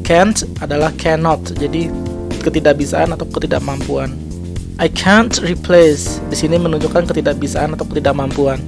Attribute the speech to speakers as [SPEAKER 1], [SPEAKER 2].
[SPEAKER 1] Can't adalah cannot, jadi ketidakbisaan atau ketidakmampuan. I can't replace di sini menunjukkan ketidakbisaan atau ketidakmampuan.